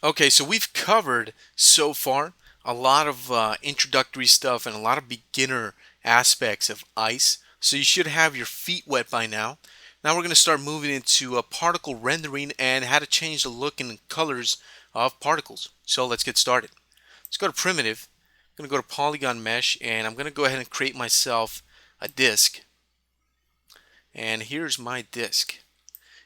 Okay, so we've covered so far a lot of introductory stuff and a lot of beginner aspects of ice. So you should have your feet wet by now. Now we're going to start moving into particle rendering and how to change the look and colors of particles. So let's get started. Let's go to primitive. I'm going to go to polygon mesh and I'm going to go ahead and create myself a disk. And here's my disk.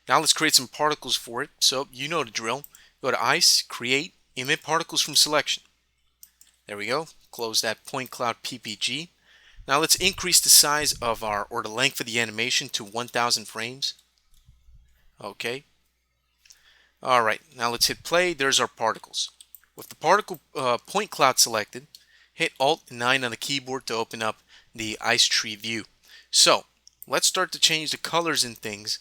Now let's create some particles for it. So you know the drill. Go to ice, create, emit particles from selection. There we go. Close that point cloud PPG. Now let's increase the size of or the length of the animation to 1000 frames. Okay. All right. Now let's hit play. There's our particles. With the particle point cloud selected, hit Alt 9 on the keyboard to open up the ice tree view. So let's start to change the colors and things.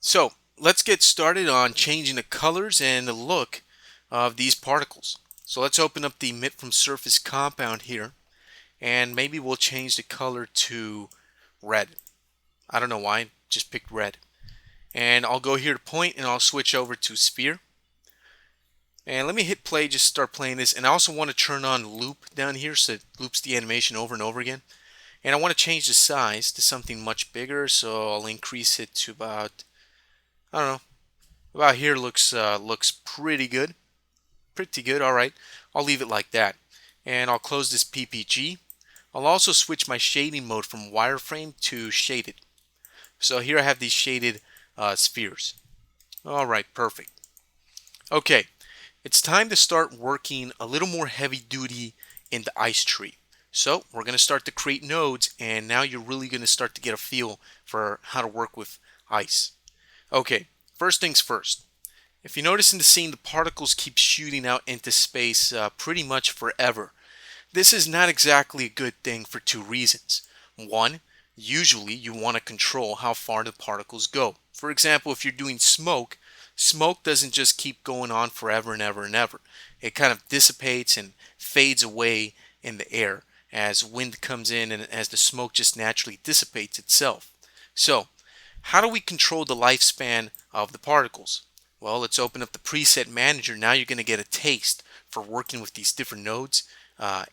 So let's get started on changing the colors and the look of these particles. So let's open up the emit from surface compound here, and maybe we'll change the color to red. I don't know why, just picked red. And I'll go here to point and I'll switch over to sphere. And let me hit play, just start playing this. And I also want to turn on loop down here so it loops the animation over and over again. And I want to change the size to something much bigger, so I'll increase it to about, I don't know, about here looks pretty good. Pretty good, alright. I'll leave it like that. And I'll close this PPG. I'll also switch my shading mode from wireframe to shaded. So here I have these shaded spheres. Alright, perfect. Okay, it's time to start working a little more heavy duty in the ice tree. So we're going to start to create nodes, and now you're really going to start to get a feel for how to work with ice. Okay, first things first. If you notice in the scene, the particles keep shooting out into space pretty much forever. This is not exactly a good thing for two reasons. One, usually you want to control how far the particles go. For example, if you're doing smoke, smoke doesn't just keep going on forever and ever and ever. It kind of dissipates and fades away in the air as wind comes in and as the smoke just naturally dissipates itself. So, how do we control the lifespan of the particles? Well, let's open up the preset manager. Now you're going to get a taste for working with these different nodes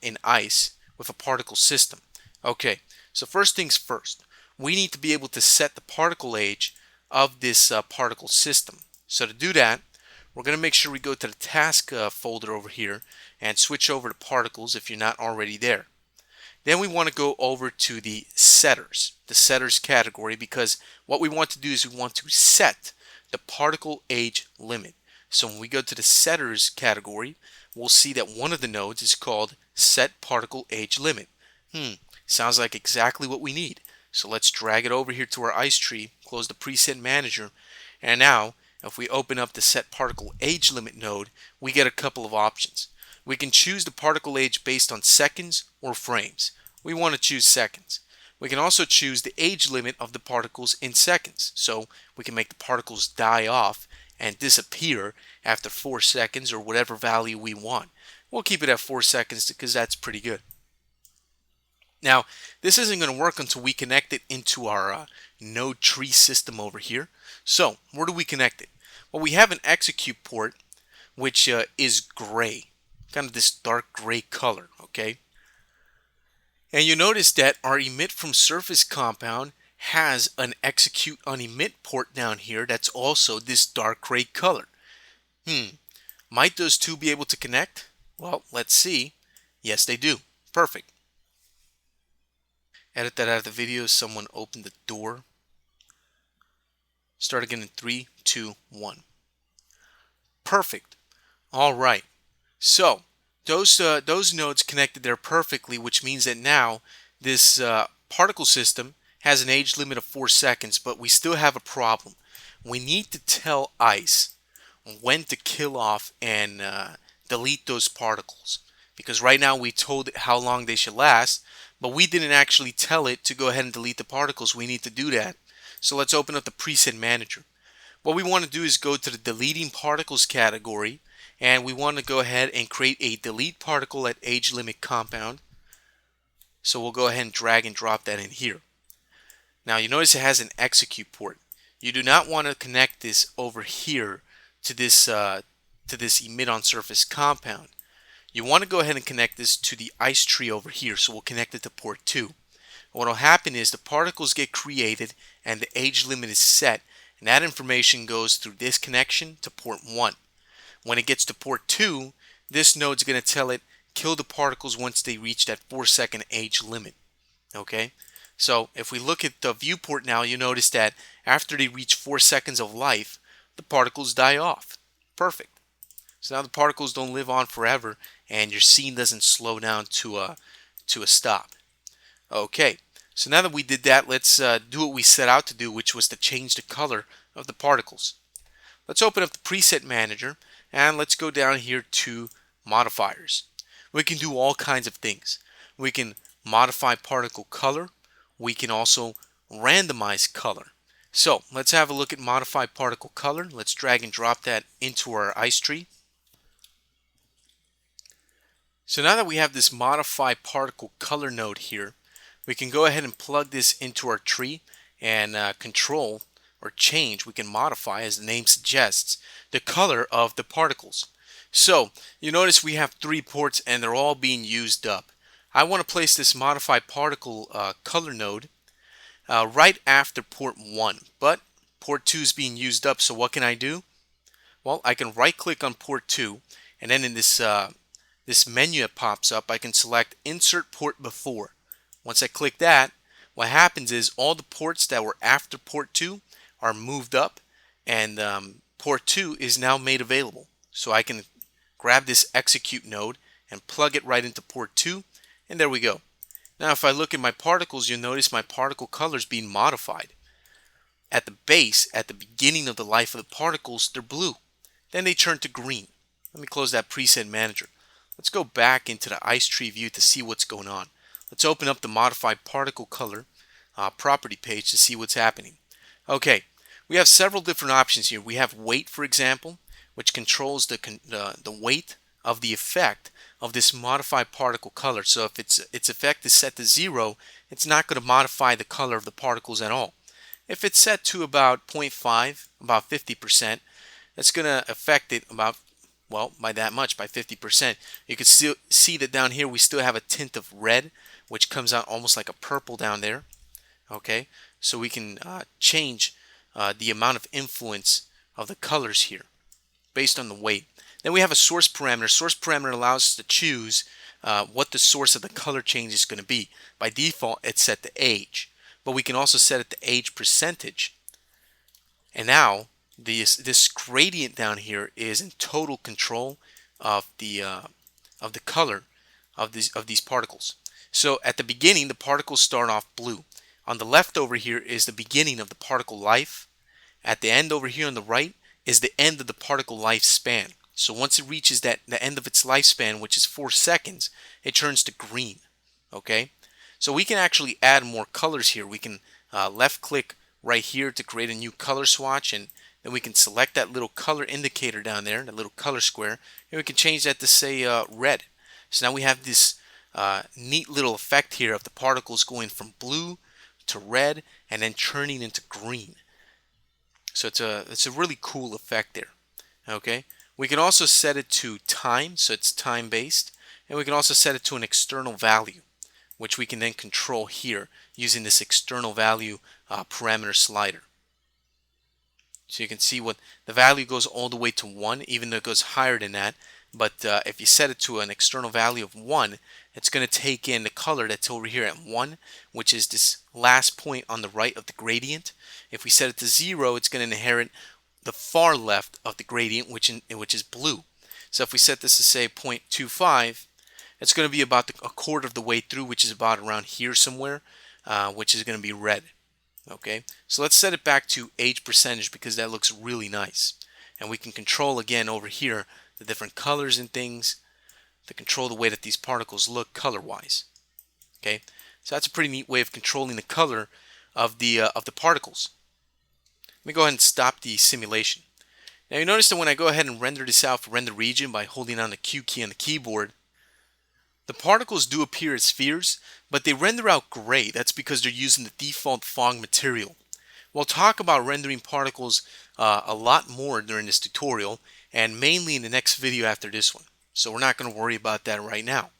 in ice with a particle system. Okay, so first things first, we need to be able to set the particle age of this particle system. So to do that, we're going to make sure we go to the task folder over here and switch over to particles if you're not already there. Then we want to go over to the setters category, because what we want to do is we want to set the particle age limit. So when we go to the setters category, we'll see that one of the nodes is called set particle age limit. Sounds like exactly what we need. So let's drag it over here to our ice tree, close the preset manager, and now if we open up the set particle age limit node, we get a couple of options. We can choose the particle age based on seconds or frames. We want to choose seconds. We can also choose the age limit of the particles in seconds. So we can make the particles die off and disappear after 4 seconds or whatever value we want. We'll keep it at 4 seconds because that's pretty good. Now, this isn't going to work until we connect it into our node tree system over here. So, where do we connect it? Well, we have an execute port, which is gray, kind of this dark gray color, okay? And you notice that our emit from surface compound has an execute on emit port down here that's also this dark gray color. Might those two be able to connect? Well, let's see. Yes, they do. Perfect. Edit that out of the video. Someone opened the door. Start again in 3, 2, 1. Perfect. All right. So those nodes connected there perfectly, which means that now this particle system has an age limit of 4 seconds, but we still have a problem. We need to tell ice when to kill off and delete those particles, because right now we told it how long they should last, but we didn't actually tell it to go ahead and delete the particles. We need to do that. So let's open up the preset manager. What we want to do is go to the deleting particles category, and we want to go ahead and create a delete particle at age limit compound. So we'll go ahead and drag and drop that in here. Now you notice it has an execute port. You do not want to connect this over here to this emit on surface compound. You want to go ahead and connect this to the ice tree over here. So we'll connect it to port 2. What will happen is the particles get created and the age limit is set, and that information goes through this connection to port 1. When it gets to port 2, this node is going to tell it kill the particles once they reach that 4-second age limit. Okay, so if we look at the viewport now, you notice that after they reach 4 seconds of life, the particles die off. Perfect. So now the particles don't live on forever, and your scene doesn't slow down to a stop. Okay, so now that we did that, let's do what we set out to do, which was to change the color of the particles. Let's open up the preset manager, and let's go down here to modifiers. We can do all kinds of things. We can modify particle color. We can also randomize color. So let's have a look at modify particle color. Let's drag and drop that into our ice tree. So now that we have this modify particle color node here, we can go ahead and plug this into our tree and control or change. We can modify, as the name suggests, the color of the particles. So you notice we have 3 ports and they're all being used up. I want to place this modify particle color node right after port 1, but port 2 is being used up. So what can I do? Well, I can right click on port 2, and then in this this menu that pops up, I can select insert port before. Once I click that, what happens is all the ports that were after port 2 are moved up, and port 2 is now made available. So I can grab this execute node and plug it right into port 2, and there we go. Now if I look at my particles, you'll notice my particle color is being modified. At the base, at the beginning of the life of the particles, they're blue. Then they turn to green. Let me close that preset manager. Let's go back into the ice tree view to see what's going on. Let's open up the modified particle color property page to see what's happening. Okay, we have several different options here. We have weight, for example, which controls the weight of the effect of this modified particle color. So if its effect is set to 0, it's not going to modify the color of the particles at all. If it's set to about 0.5, about 50%, it's going to affect it about, well, by that much, by 50%. You can still see that down here we still have a tint of red, which comes out almost like a purple down there. Okay, so we can change the amount of influence of the colors here based on the weight. Then we have a source parameter. Source parameter allows us to choose what the source of the color change is going to be. By default, it's set to age, but we can also set it to age percentage. And now this gradient down here is in total control of the color of these particles. So at the beginning, the particles start off blue. On the left over here is the beginning of the particle life. At the end over here on the right is the end of the particle lifespan. So once it reaches the end of its lifespan, which is 4 seconds, it turns to green. Okay, so we can actually add more colors here. We can left click right here to create a new color swatch, and then we can select that little color indicator down there, that little color square, and we can change that to say red. So now we have this neat little effect here of the particles going from blue to red and then turning into green. So it's a really cool effect there. Okay, we can also set it to time, so it's time based, and we can also set it to an external value, which we can then control here using this external value parameter slider. So you can see what the value goes all the way to 1, even though it goes higher than that. But if you set it to an external value of 1, it's going to take in the color that's over here at 1, which is this last point on the right of the gradient. If we set it to 0, it's going to inherit the far left of the gradient, which is blue. So if we set this to say 0.25, it's going to be about a quarter of the way through, which is about around here somewhere, which is going to be red. Okay, so let's set it back to age percentage because that looks really nice. And we can control again over here the different colors and things to control the way that these particles look color-wise. Okay, so that's a pretty neat way of controlling the color of the particles. Let me go ahead and stop the simulation. Now you notice that when I go ahead and render this out for render region by holding down the Q key on the keyboard, the particles do appear as spheres, but they render out gray. That's because they're using the default Phong material. We'll talk about rendering particles a lot more during this tutorial, and mainly in the next video after this one. So we're not going to worry about that right now.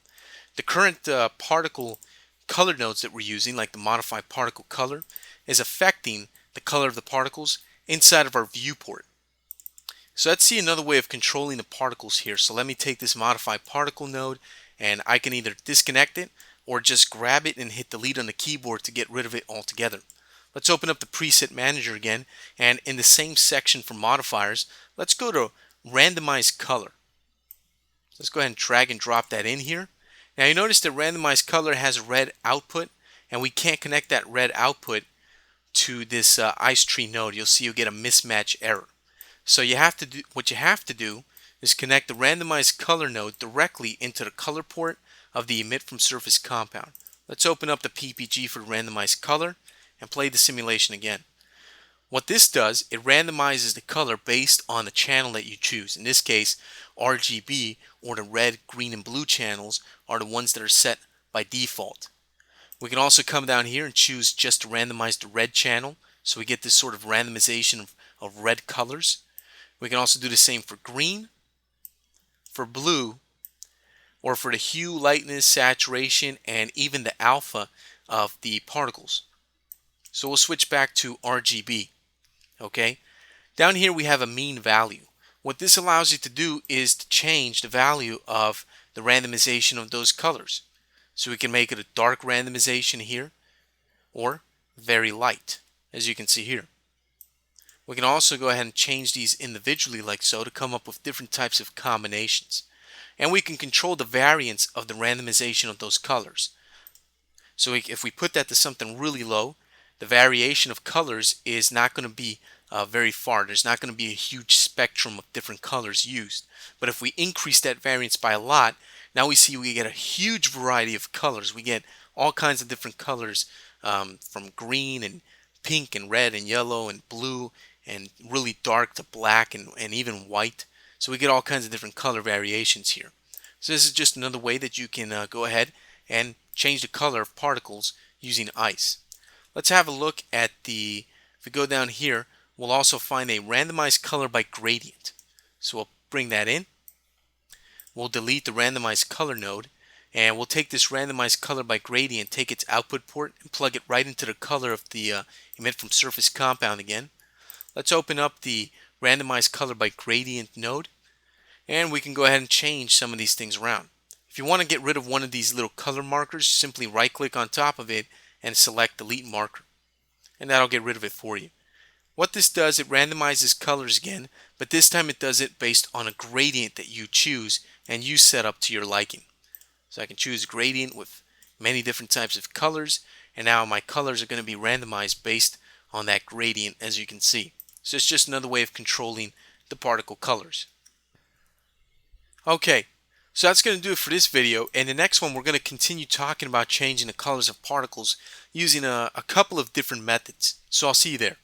The current particle color nodes that we're using, like the modify particle color, is affecting the color of the particles inside of our viewport. So let's see another way of controlling the particles here. So let me take this modify particle node, and I can either disconnect it or just grab it and hit delete on the keyboard to get rid of it altogether. Let's open up the preset manager again, and in the same section for modifiers, let's go to randomize color. Let's go ahead and drag and drop that in here. Now you notice that randomized color has a red output, and we can't connect that red output to this ice tree node. You'll see you get a mismatch error. So what you have to do is connect the randomized color node directly into the color port of the emit from surface compound. Let's open up the PPG for randomized color and play the simulation again. What this does, it randomizes the color based on the channel that you choose. In this case, RGB, or the red, green, and blue channels, are the ones that are set by default. We can also come down here and choose just to randomize the red channel, so we get this sort of randomization of red colors. We can also do the same for green, for blue, or for the hue, lightness, saturation, and even the alpha of the particles. So we'll switch back to RGB. Okay, down here we have a mean value. What this allows you to do is to change the value of the randomization of those colors. So we can make it a dark randomization here, or very light, as you can see here. We can also go ahead and change these individually like so to come up with different types of combinations. And we can control the variance of the randomization of those colors. So if we put that to something really low, the variation of colors is not going to be very far. There's not going to be a huge spectrum of different colors used. But if we increase that variance by a lot, now we see we get a huge variety of colors. We get all kinds of different colors, from green and pink and red and yellow and blue and really dark to black and even white. So we get all kinds of different color variations here. So this is just another way that you can go ahead and change the color of particles using ice. Let's have a look at if we go down here, we'll also find a randomized color by gradient. So we'll bring that in. We'll delete the randomized color node, and we'll take this randomized color by gradient, take its output port, and plug it right into the color of the emit from surface compound again. Let's open up the randomized color by gradient node, and we can go ahead and change some of these things around. If you want to get rid of one of these little color markers, simply right click on top of it and select delete marker, and that'll get rid of it for you. What this does, it randomizes colors again, but this time it does it based on a gradient that you choose and you set up to your liking. So I can choose a gradient with many different types of colors, and now my colors are going to be randomized based on that gradient, as you can see. So it's just another way of controlling the particle colors. Okay, so that's going to do it for this video. In the next one, we're going to continue talking about changing the colors of particles using a couple of different methods. So I'll see you there.